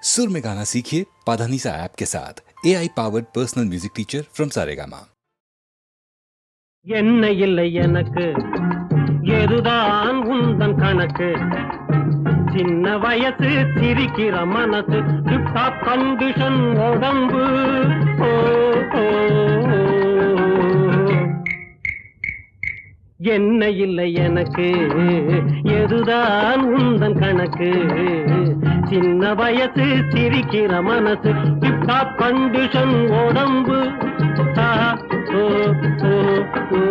सुर में गाना सीखिए पाधानीसा ऐप के साथ AI powered personal music teacher from Saregama. என்ன இல்லை எனக்கு எதுதான் உந்தன் கணக்கு சின்ன வயசு சிரிக்கிற மனசு டிப்டாப் கண்டிஷன் உடம்பு ஓ ஓ என்ன இல்லை எனக்கு எதுதான் உந்தன் கணக்கு சின்ன வயசு சிரிக்கிற மனசு டிப்டாப் கண்டிஷன் உடம்பு ஓ ஓ ஓ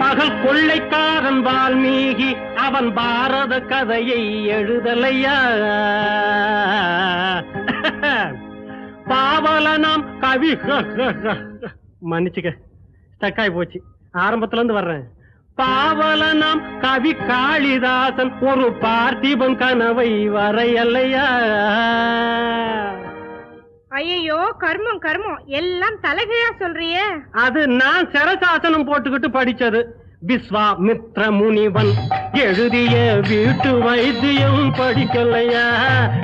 பகல் கொள்ளைக்காரன் வால்மீகி அவன் பாரத கதையை எழுதலையா பாவலனாம் கவி மன்னிச்சுக்க ஸ்டக்காய் போச்சு ஆரம்பத்துல இருந்து வர்றேன் பாவலனாம் கவி காளிதாசன் ஒரு பார்த்திபன் கனவை வரையல்லையா ஐயோ கர்மம் கர்மம் எல்லாம் தலைகீழா சொல்றியே. அது நான் சரசாசனம் போட்டுக்கிட்டு படிச்சது. விஸ்வாமித்ர முனிவன் எழுதிய வீட்டு வைத்தியம் படிக்கலையா?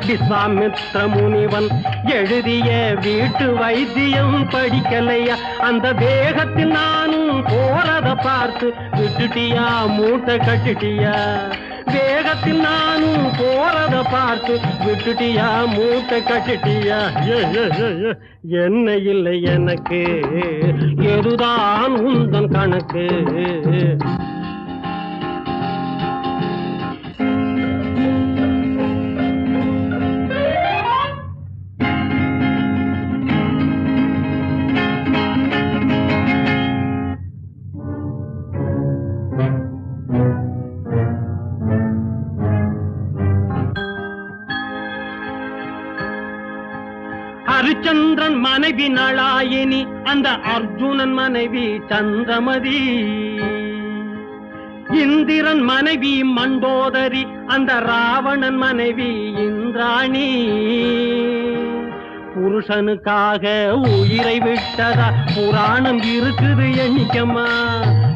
விஸ்வாமித்ர முனிவன் எழுதிய வீட்டு வைத்தியம் படிக்கலையா? அந்த வேகத்தில் நானும் போறத பார்த்து விட்டுட்டியா மூட்டை கட்டிட்டியா? வேகத்தில் நானும் போறத பார்த்து விட்டுட்டியா மூட்டை கட்டிட்டியா? என்ன இல்லை எனக்கு எதுதான் உந்தன் கணக்கு? ஹரிச்சந்திரன் மனைவி நளாயினி, அந்த அர்ஜுனன் மனைவி சந்திரமதி. இந்திரன் மனைவி மண்டோதரி, அந்த ராவணன் மனைவி இந்திராணி. புருஷனுக்காக உயிரை விட்டதா புராணம் இருக்குது எண்ணிக்கம்மா?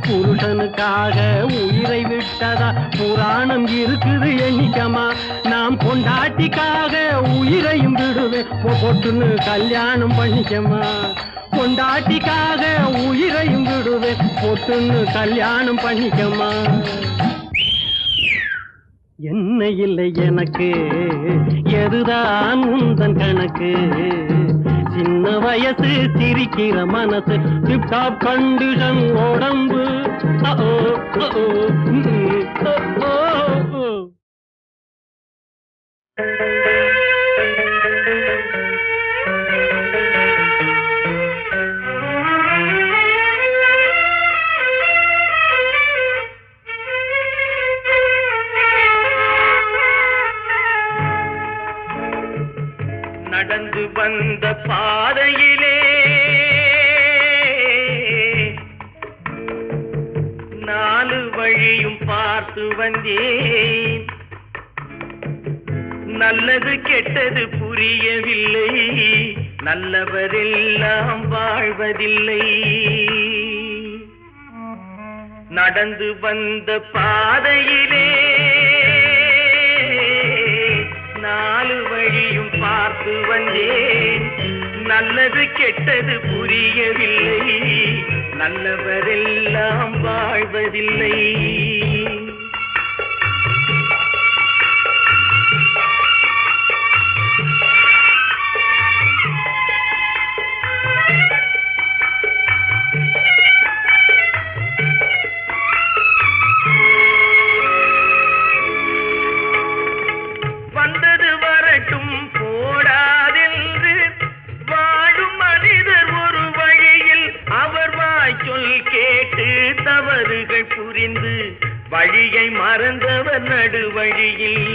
புருஷனுக்காக உயிரை விட்டதா புராணம் இருக்குது எண்ணிக்கம்மா? நாம் பொண்டாட்டிக்காக உயிரையும் விடுவேன் பொட்டுன்னு கல்யாணம் பண்ணிக்கம்மா? பொண்டாட்டிக்காக உயிரையும் விடுவேன் பொட்டுன்னு கல்யாணம் பண்ணிக்கம்மா? என்ன இல்லை எனக்கு எதுதான் உந்தன் கணக்கு? சின்ன வயசு சிரிக்கிற மனசு டிப்டாப் கண்டிஷன் உடம்பு. நடந்து வந்த பாதையிலே நாலு வழியும் பார்த்து வந்தேன். நல்லது கெட்டது புரியவில்லை, நல்லவரெல்லாம் வாழ்வதில்லை. நடந்து வந்த பாதையிலே நாலு வழியும் பார்த்து வந்தேன். நல்லது கெட்டது புரியவில்லை, நல்லவரெல்லாம் வாழ்வதில்லை. தவறுகள் புரிந்து வழியை மறந்தவர் நடுவழியில்.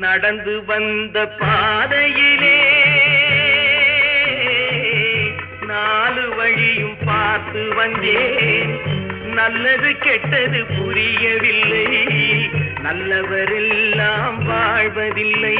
நடந்து வந்த பாதையிலே நாலு வழியும் பார்த்து வந்தேன். நல்லது கெட்டது புரியவில்லை, நல்லவரெல்லாம் வாழ்வதில்லை.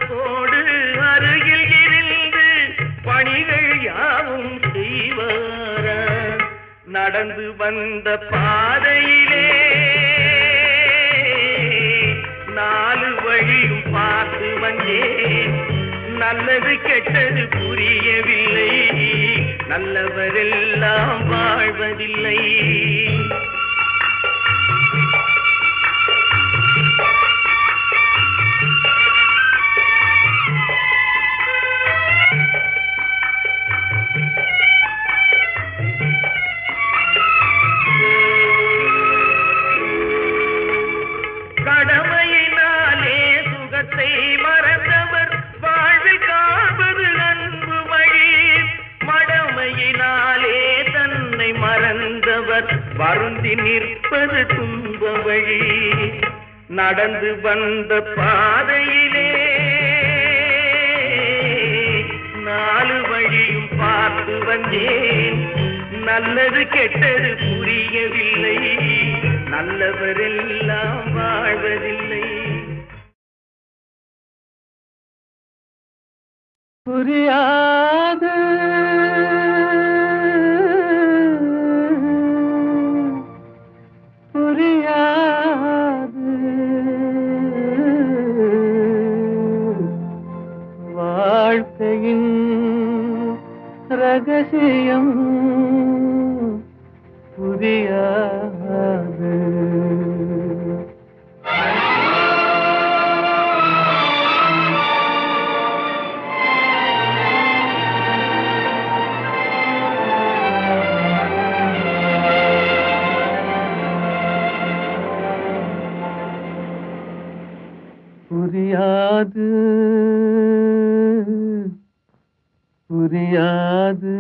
பாசத்தோடு அருகில் இருந்து பணிகள் யாவும் செய்வாரா? நடந்து வந்த பாதையிலே நாலு வழியும் பார்த்து வந்தேன். நல்லது கெட்டது புரியவில்லை, நல்லவரெல்லாம் வாழ்வதில்லை. கடமையினாலே சுகத்தை மறந்தவர் வாழ்வில் காண்பது அன்பு வழி. மடமையினாலே தன்னை மறந்தவர் வருந்தி நிற்பது துன்ப வழி. நடந்து வந்த பாதையிலே நாலு வழியும் பார்த்து வந்தேன். நல்லது கெட்டது புரியவில்லை, நல்லவரெல்லாம் வாழ்வதில்லை. புரியாது புரியாது வாழ்க்கையின் ரகசியம் புரியாது. புரியாது புரியாது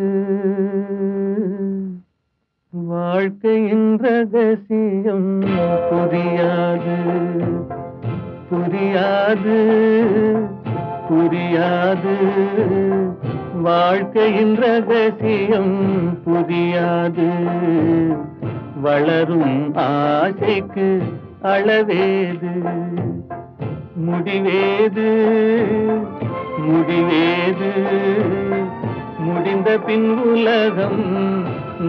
வாழ்க்கையின் ரகசியம் புரியாது புரியாது புரியாது வாழ்க்கையின் ரகசியம் புரியாது. வளரும் ஆசைக்கு அளவேது, முடிவேது முடிவேது, முடிந்த பின் உலகம்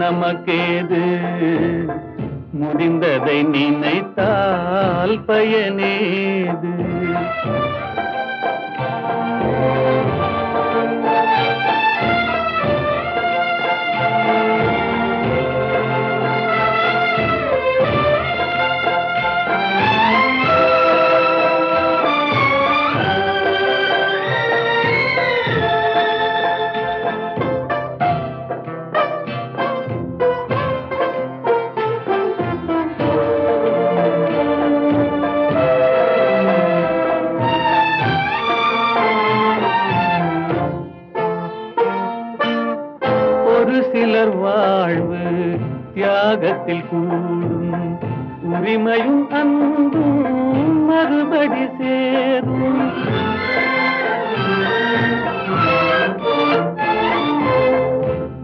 நமக்கேது. முடிந்ததை நினைத்தால் பயனேது. சிலர் வாழ்வு தியாகத்தில் கூடும், உரிமையும் அன்பும் மறுபடி சேரும்.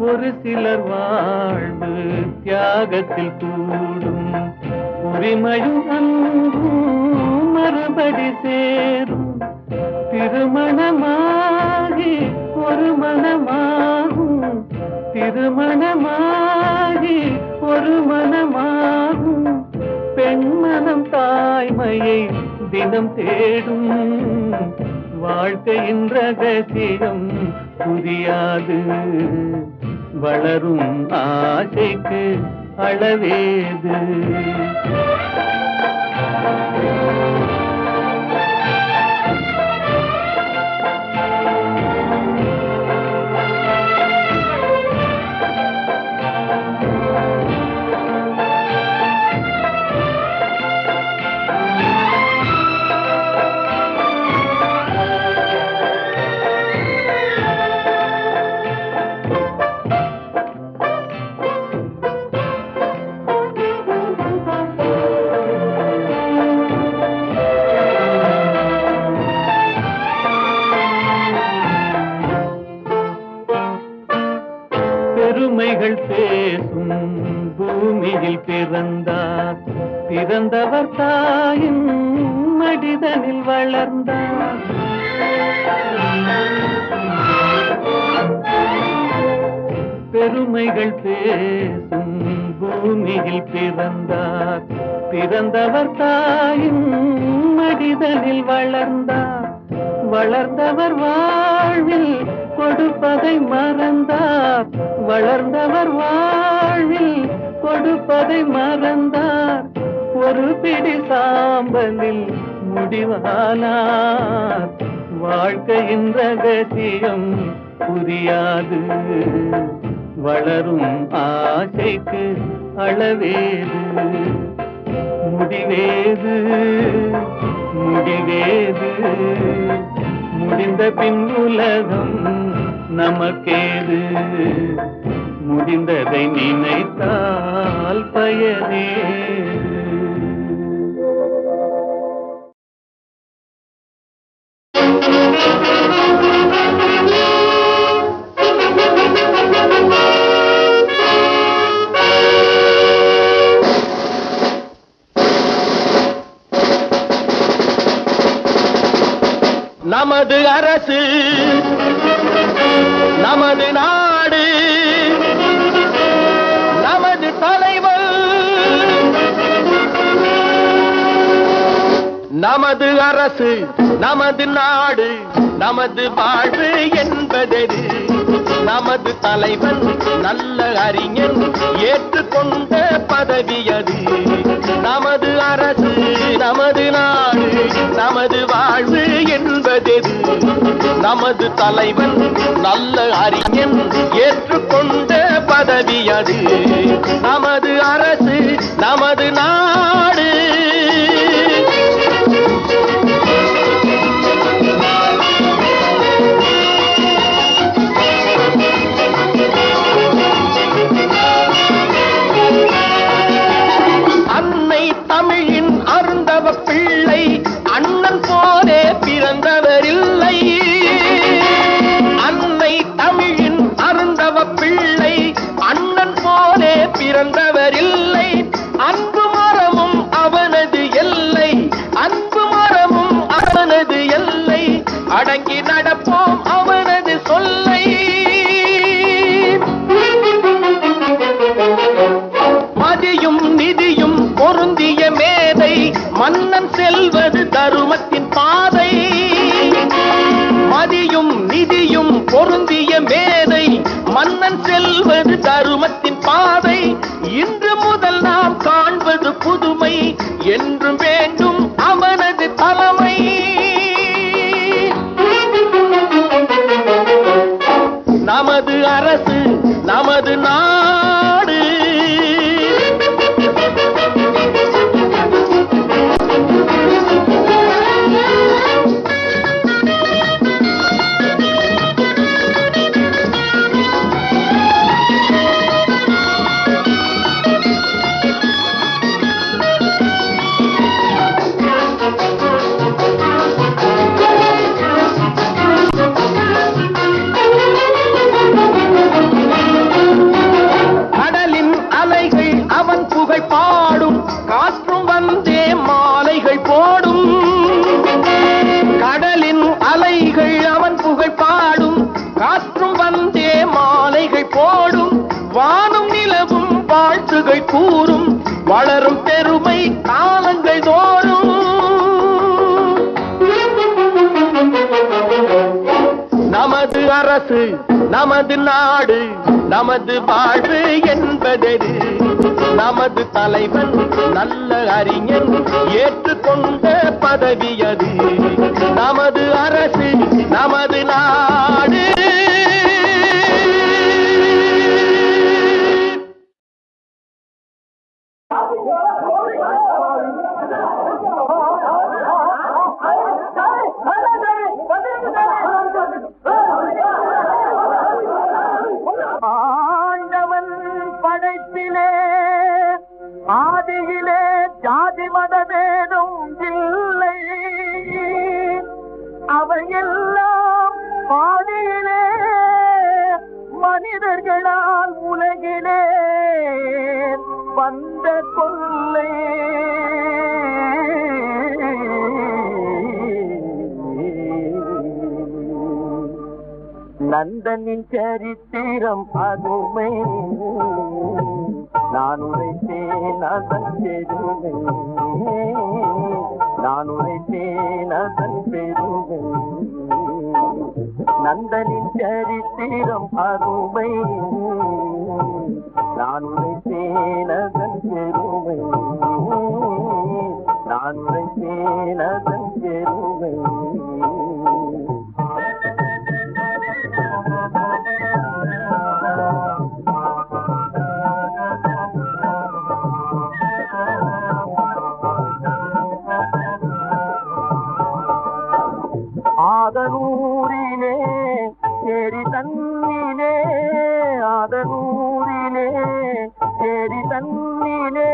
ஒரு சிலர் வாழ்வு தியாகத்தில் கூடும், உரிமையும் அன்பும் மறுபடி சேரும். திருமணமாகி ஒரு மனமாகும், திருமணமாகி ஒரு மனமாகும். பெண்மனம் தாய்மையை தினம் தேடும். வாழ்க்கையின் ரகசியம் புரியாது. வளரும் ஆசைக்கு அளவேது. பெருமைகள் பேசும் பூமியில் பிறந்தார், பிறந்தவர் தாயின் மடிதனில் வளர்ந்தார். பெருமைகள் பேசும் பூமியில் பிறந்தார். பிறந்தவர் தாயின் மடிதலில் வளர்ந்தார். வளர்ந்தவர் வாழ்வில் கொடுப்பதை மறந்தார். வளர்ந்தவர் வாழ்வில் கொடுப்பதை மறந்தார். ஒரு பிடி சாம்பலில் முடிவானார். வாழ்க்கையின் ரகசியம் புரியாது. வளரும் ஆசைக்கு அளவேது, முடிவேது முடிவேது. முடிந்த பின் உலகம் நமக்கேது. முடிந்ததை நினைத்தால் பயனேது. நமது அரசு, நமது நாடு, நமது தலைவர், நமது அரசு, நமது நாடு, நமது வாழ்வு என்பதெது. நமது தலைவன் நல்ல அறிஞன் ஏற்றுக்கொண்ட பதவி அது. நமது அரசு, நமது நாடு, நமது வாழ்வு என்பதெது. நமது தலைவன் நல்ல அறிஞன் ஏற்றுக்கொண்ட பதவி அது. நமது அரசு, நமது நாடு. அன்னை தமிழின் அருந்தவ பிள்ளை அண்ணன் போலே பிறந்தவரில்லை. அன்னை தமிழின் அருந்தவ பிள்ளை அண்ணன் போலே பிறந்தவரில்லை. அன்பு மரமும் அவனது எல்லை, அன்பு மரமும் அவனது எல்லை. அடங்கி நடப்போம் அவனது சொல்லை. மதியும் நிதியும் பொருந்திய மேதை, மன்னன் செல்வது தருமத்தின் பாதை. மதியும் நிதியும் பொருந்திய மேதை, மன்னன் செல்வது தருமத்தின் பாதை. இன்று முதல் நாம் காண்பது புதுமை, என்றும் வேண்டும் அவனது தலைமை. நமது அரசு, நமது நாடு. கடலின் அலைகள் அவன் புகை பாடும், காற்றும் வந்தே மாலைகள் போடும். கடலின் அலைகள் அவன் புகை பாடும், காற்றும் வந்தே மாலைகள் போடும். வானும் நிலவும் வாழ்த்துகள் கூறும், வளரும் பெருமை காலங்கள் தோறும். நமது அரசு, நமது நாடு, நமது வாழ்வு என்பதெது. நமது தலைவன் நல்ல அறிஞன் ஏற்றுக்கொண்ட பதவி அது. நமது அரசு, நமது நாடு. ஆண்டவன் படைப்பிலே ஆதியிலே ஜாதி மதபேதும் இல்லை. அவையெல்லாம் நந்தனின் சரித்திரம் அதுமை நான் உரைத்தேன் அதன் பெருமை நான் உரைத்தேன் அதன் பெருமை நந்தனின் சரித்திரம் அருமை நான் உரைத்தேன் அதன் பெருமை நான் உரைத்தேன் அதன் பெருமை ஆதனூரிலே சேரி தன்னிலே ஆதனூரிலே சேரி தன்னிலே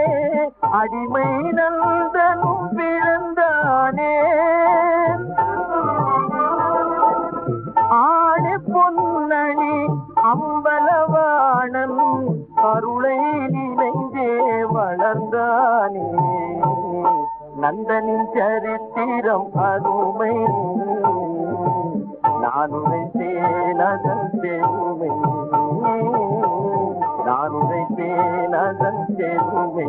அடிமை நந்தனும் பிறந்தானே ஆணி பொன்னணி அம்பலவாணன் அருளை நினைந்தே வளர்ந்தானே நந்தனின் சரித்திரம் அருமை நான் உரைத்தேன் அதன் பெருமை நான் உரைத்தேன் அதன் பெருமை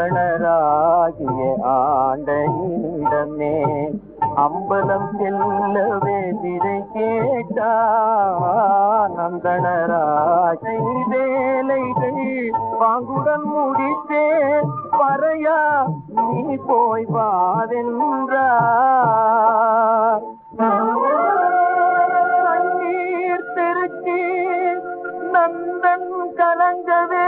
அந்தணராகிய ஆண்டையினிடமே அம்பலம் செல்லவே விதை கேட்டான் அந்தணராகை வேலைகள் பாங்குடன் முடித்தே பறையா நீ போய் வாவென்றார் கண்ணீர் பெருக்கி நந்தன் கலங்கவே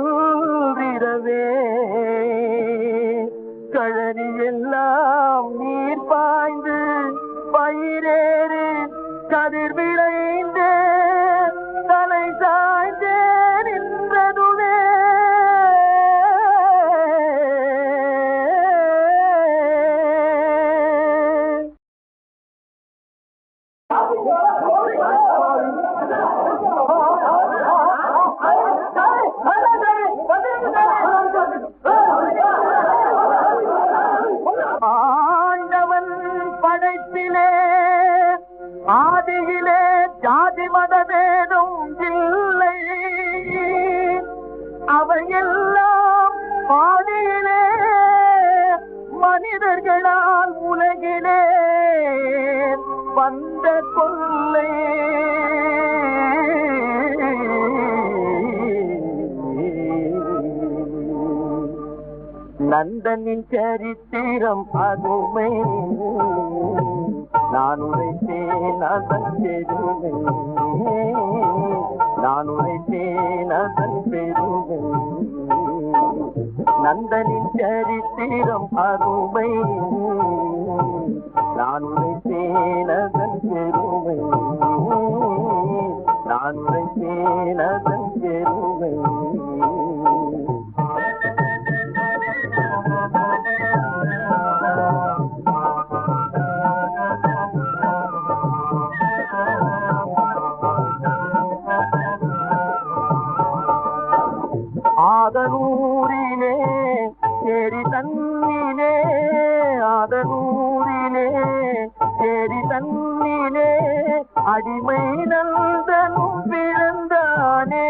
கருயாலந்திரவே கழனி எல்லாம் நீர் பாய்ந்து பயிரேறி கதிர் விளைந்தே தலை சாய்ந்தே நின்றதுவே ஆண்டவன் படைப்பிலே ஆதியிலே ஜாதி மதபேதும் இல்லை அவையெல்லாம் ஆதியிலே மனிதர்களால் உலகிலே வந்த கொள்ளை நந்தனின் சரித்திரம் அதுமை நான் உரைத்தேன் அதன் பெருமை நான் உரைத்தேன் அதன் பெருமை நந்தனின் சரித்திரம் அருமை நான் உரைத்தேன் அதன் பெருமை நான் உரைத்தேன் அதன் பெருமை ஆதனூரிலே சேரி தன்னிலே ஆதனூரிலே சேரி தன்னிலே அடிமை நந்தனும் பிறந்தானே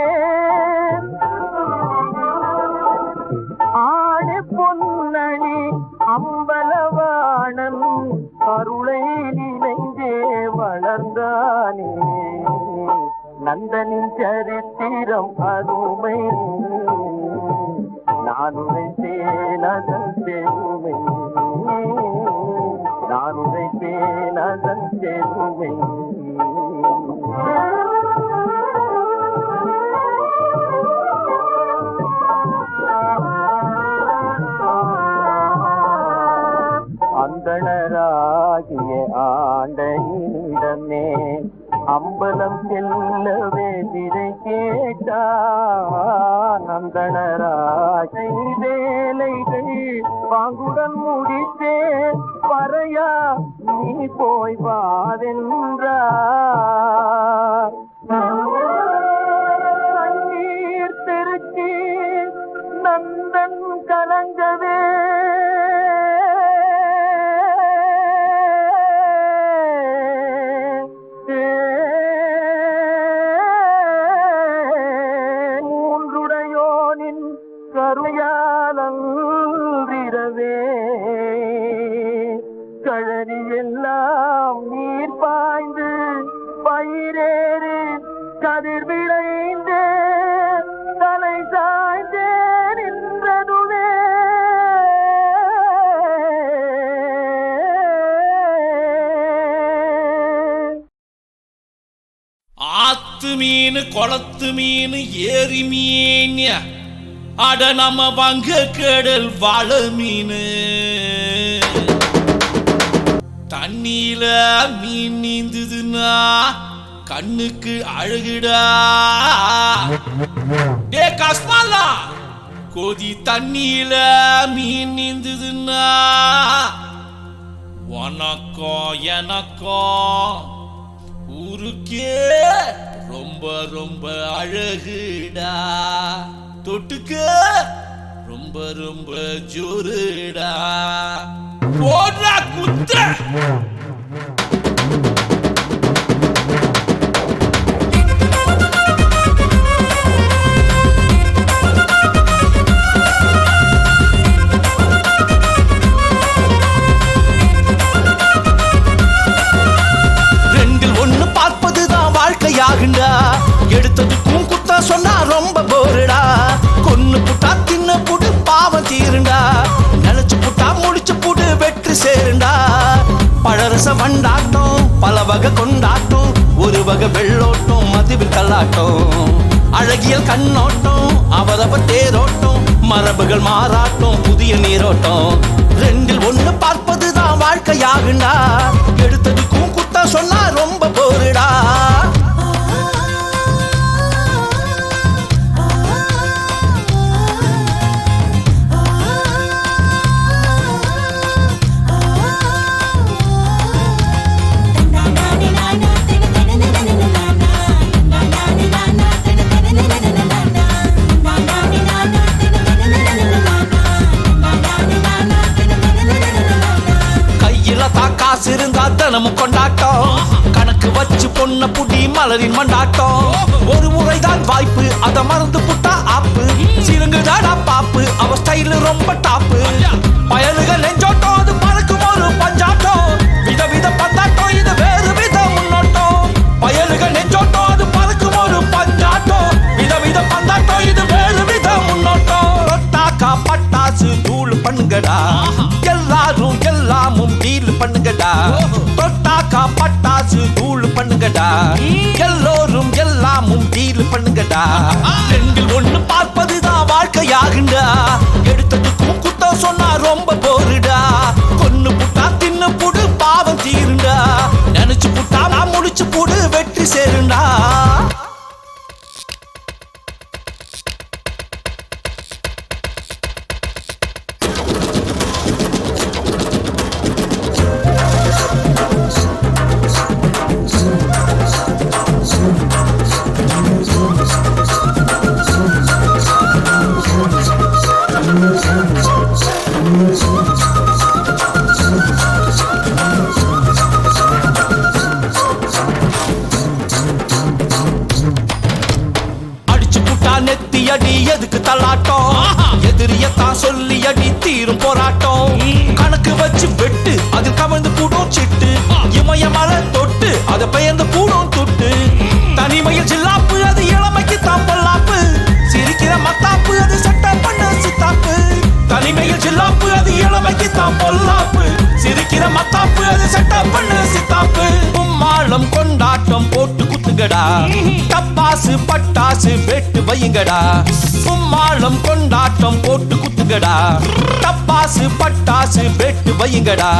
ஆணி பொன்னணி அம்பலவாணன் அருளை நினைந்தே வளர்ந்தானே நந்தனின் சரித்திரம் அருமை நான் உரைத்தேன் அதன் பெருமை நான் உரைத்தேன் அதன் பெருமை அந்தணராகிய ஆண்டையினிடமே அம்பலம் செல்லவே விதை கேட்டான் அந்தணராசை வேலைகள் வாங்குடன் முடித்தே வரையா நீ போய் வாதென்றார். கண்ணீர் பெருக்கி நந்தன் கலங்கவே மூன்றுடையோனின் கருயாலந்திரவே கழனி எல்லாம் நீர் பாய்ந்து பயிரேறி கதிர் விளைந்தே தலை சாய்ந்தே நின்றதுவே ஆத்து மீன் குளத்து மீன் ஏரி மீன் அட நம்ம வங்க கடல் வாழ மீன் தண்ணியில மீன் நீந்துதுன்னா கண்ணுக்கு அழகுடா. டே கஸ்மாலா, கொதி தண்ணியில மீன் நீந்துதுன்னா உனக்கும் எனக்கும் ஊருக்கே ரொம்ப ரொம்ப அழகுடா. தொட்டுக்க ரொம்ப ரொம்ப ஜோருடா. போடுறா குத்த. வாழ்க்கையாகுண்டா எடுத்ததுக்கும் குத்த சொன்னா ரொம்ப போருடா. கொன்னு புட்டா தின்ன புடு பாவம் தீருண்டா. நினைச்சு புட்டா முடிச்சு புடு வெற்றி சேருண்டா. பழரச வண்டாட்டம் பல வகை கொண்டாட்டம் ஒரு வகை வெள்ளோட்டம் மதுவில் கல்லாட்டம் அழகியல் கண்ணோட்டம் அவரவர் தேரோட்டம் மரபுகள் மாறாட்டம் புதிய நீரோட்டம். ரெண்டில் ஒண்ணு பார்ப்பதுதான் வாழ்க்கையாகுண்டா எடுத்ததுக்கும் குத்த சொன்னா ரொம்ப போருடா. காசு இருந்தா தினமும் கொண்டாட்டம் கணக்கு வச்சு பொண்ண புடி மலரின் மண்டாட்டம். ஒரு முறைதான் வாய்ப்பு அத மறந்து புட்டா ஆப்பு சிறுங்குதாடா பாப்பு அவ ஸ்டைலு ரொம்ப டாப்பு. பயலுக நெஞ்சோட்டம் அது பறக்கும் ஒரு பஞ்சாட்டம் விதவித பந்தாட்டம் இது வேறு வித முன்னோட்டம். பயலுக நெஞ்சோட்டம் அது பறக்கும் ஒரு பஞ்சாட்டம் விதவித பந்தாட்டம் இது வேறு வித முன்னோட்டம். ரொட்டாக்கா பட்டாசு தூள் பண்ணுங்கடா எல்லாரும் எல்லாமும் டீல் பண்ணுங்கடா. தொட்டாக்கா பட்டாசு தூள் பண்ணுங்கடா எல்லோரும் எல்லாமும் டீல் பண்ணுங்கடா. ரெண்டில் ஒண்ணு பார்ப்பதுதான் வாழ்க்கையாகுண்டா எடுத்ததுக்கும் குத்தம் சொன்னா ரொம்ப போருடா. கொன்னு புட்டா தின்னு புடு பாவம் தீருண்டா. நினைச்சு புட்டா நான் முடிச்சு புடு வெற்றி சேருண்டா. அடி எதுக்கு தள்ளாட்டம் எதிரியத்தான் சொல்லி அடி தீரும் போராட்டம். கணக்கு வச்சு வெட்டு அது கவர்ந்து கூடும் சிட்டு இமயமல தொட்டு அதை பெயர்ந்து கூடும் துட்டு. தனிமையில் சில்லாப்பு அது இளமைக்கு தான் பொல்லாப்பு சிரிக்கிற மத்தாப்பு அது சட்ட பண்ண சித்தாப்பு. தனிமையில் சில்லாப்பு அது இளமைக்கு தான் பொல்லாப்பு சிரிக்கிற மத்தாப்பு அது சட்ட பண்ண சித்தாப்பு. கும்மாளம் கொண்டாட்டம் போட்டு குத்துங்கடா டப்பாசு பட்டாசு வெட்டு வையுங்கடா. கும்மாளம் கொண்டாட்டம் போட்டு குத்துங்கடா டப்பாசு பட்டாசு வெட்டு வையுங்கடா.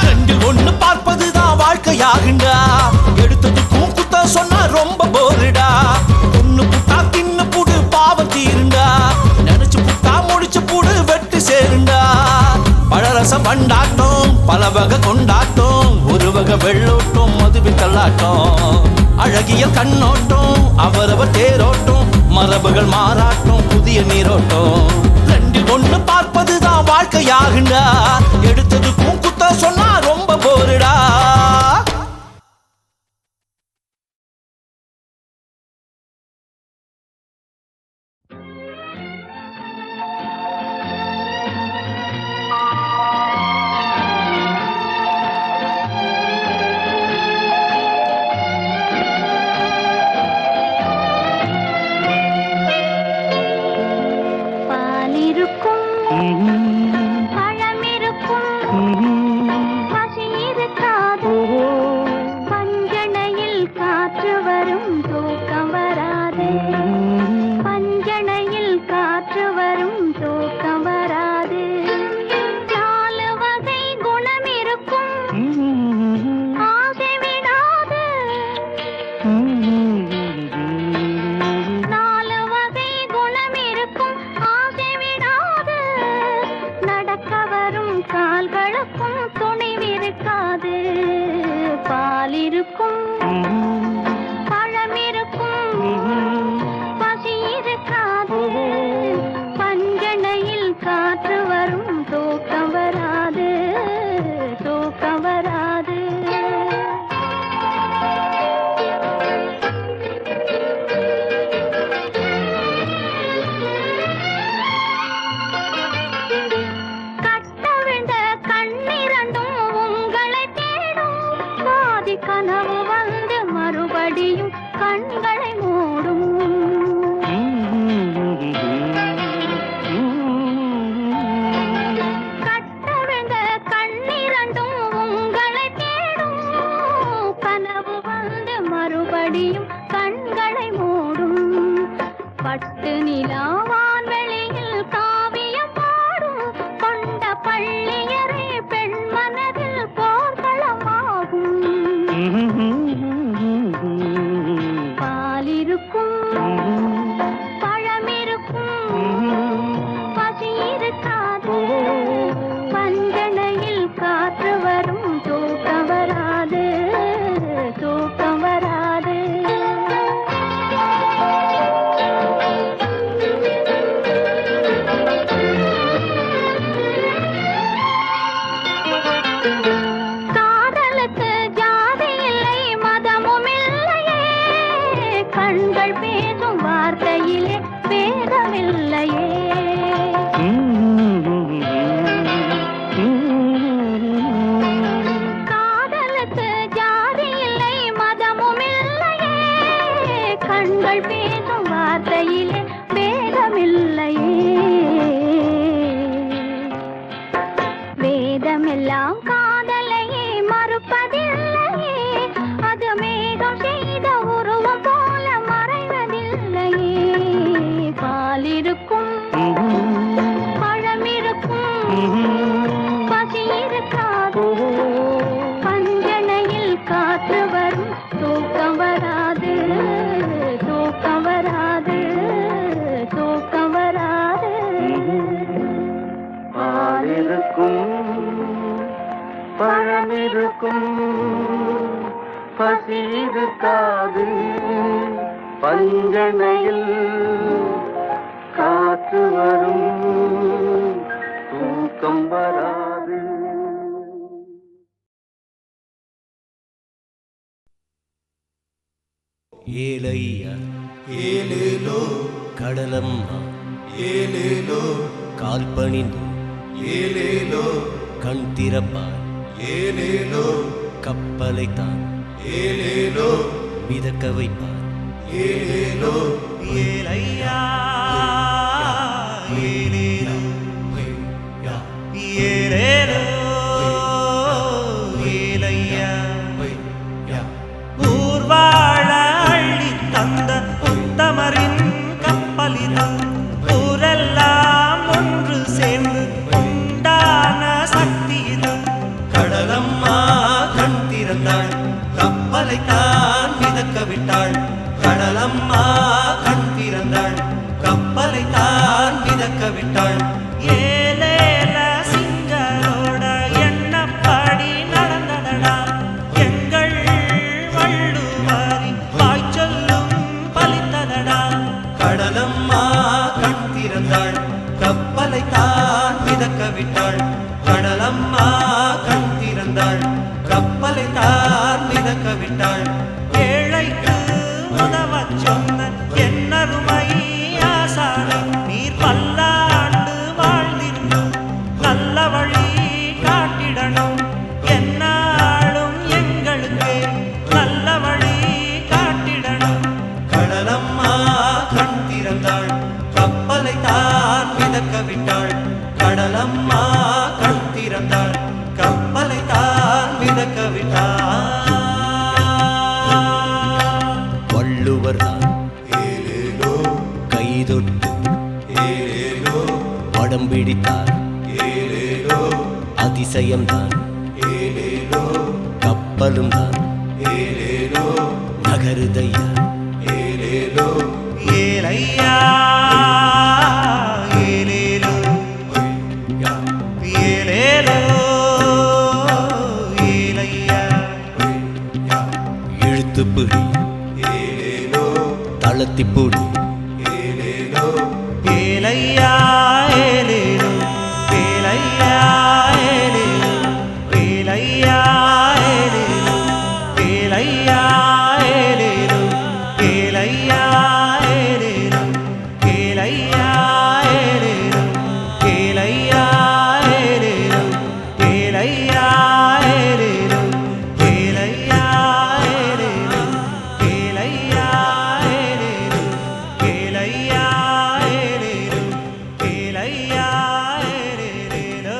ரெண்டில் ஒண்ணு பார்ப்பதுதான் வாழ்க்கையாகுண்டா எடுத்ததுக்கும் குத்த சொன்னா ரொம்ப போருடா. ஒண்ணு புட்டா தின்னு புடு பாவம் தீருண்டா. வண்டாட்டம் பல வகை கொண்டாட்டம் ஒரு வகை வெள்ளோட்டம் மதுவி தள்ளாட்டம் அழகிய கண்ணோட்டம் அவரவர் தேரோட்டம் மரபுகள் மாறாட்டம் புதிய நீரோட்டம் ரெண்டில் ஒண்ணு பார்ப்பதுதான் வாழ்க்கையாகுண்டா எடுத்ததுக்கும் குத்த சொன்னா ரொம்ப போருடா பசியிருக்காது பஞ்சனையில் காற்று வரும் தூக்கம் வராது. ஏலையா ஏலேலோ கடலம்மா ஏலேலோ கால்பணிந்து ஏலேலோ கண் திறப்பார் ஏலேலோ கப்பலை தான் ஏலேலோ மிதக்க வைப்பார் ஏலேலோ ஏலையா ஏலேலோ ஏலேலோ ஏலையா ஊர்வாழ அள்ளி தந்த உத்தமரின் கப்பலிதான் ஊரெல்லாம் ஒன்று சேர்ந்து உண்டான சக்தியிலும் கடலம்மா கண் திறந்தாள் கப்பலை தான் மிதக்க விட்டாள் கடலம்மா கண் திறந்தாள் கப்பலை தான் மிதக்க விட்டாள் ஏலேல சிங்கரோட மிதக்க விட்டாள் கடலம்மா கண் திறந்தாள் கப்பலை தான் மிதக்க விட்டாள் வள்ளுவர் தான் கைதொட்டு படம் பிடித்தார் அதிசயம்தான் கப்பலும் தான் நகருதையா ஏலையா ஏலேலோ ஏலேலோ ஏலையா இழுத்துப்பிடி தளத்திப்புடி ஏலையா ஏலேலோ ஏலையா ஏலேலோ ஏலையா ஏலேலோ ஏலையா ஏலேலோ ஏலையா ஏலேலோ ஏலையா ஏலேலோ ஏலையா ஏலேலோ ஏலையா ஏலேலோ ஏலையா ஏலேலோ ஏலையா ஏலேலோ ஏலையா ஏலேலோ ஏலையா ஏலேலோ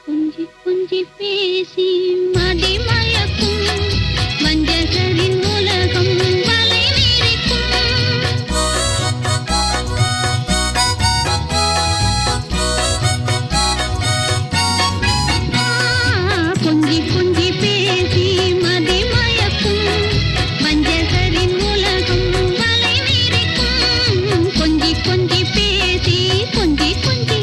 கொஞ்சி கொஞ்சி பேசி மதிமயக்கும் வஞ்சகரின் உலகம் வலை விரிக்கும் கொஞ்சி கொஞ்சி பேசி மதிமயக்கும் வஞ்சகரின் உலகம் வலை விரிக்கும் கொஞ்சி கொஞ்சி பேசி கொஞ்சி கொஞ்சி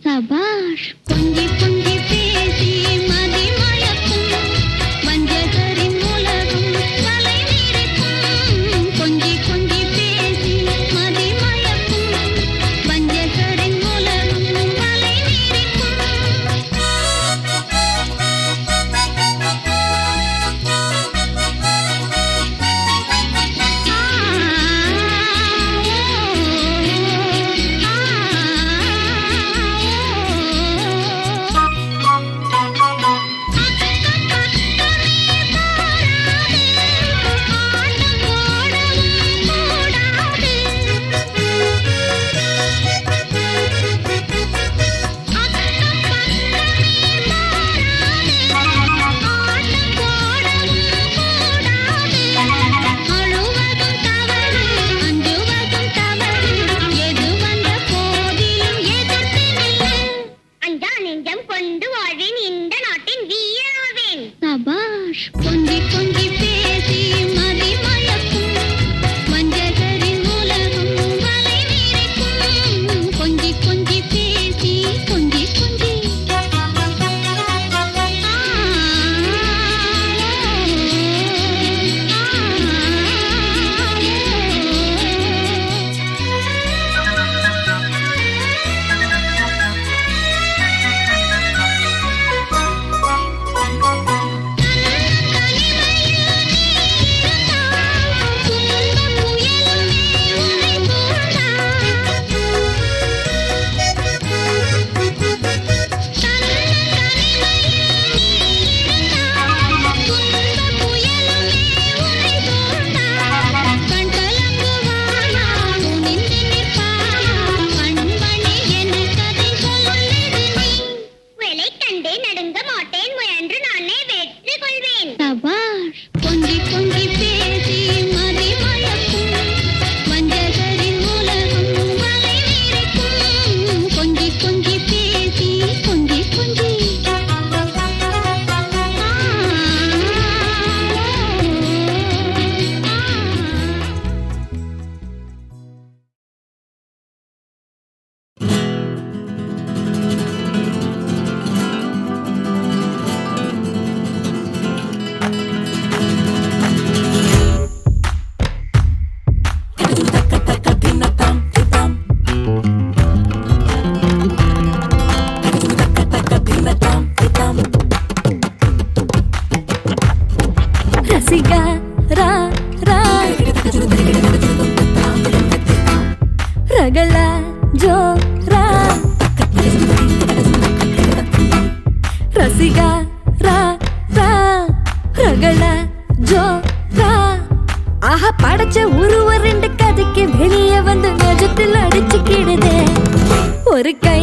சபாஷ் கொஞ்சி கொஞ்சி பேசி மதிமயக்கும் வஞ்சகரின் உலகம் வலை விரிக்கும் கொஞ்சி கொஞ்சி பேசி மதிமயக்கும் வஞ்சகரின் உலகம் வலை விரிக்கும் ஒரு கை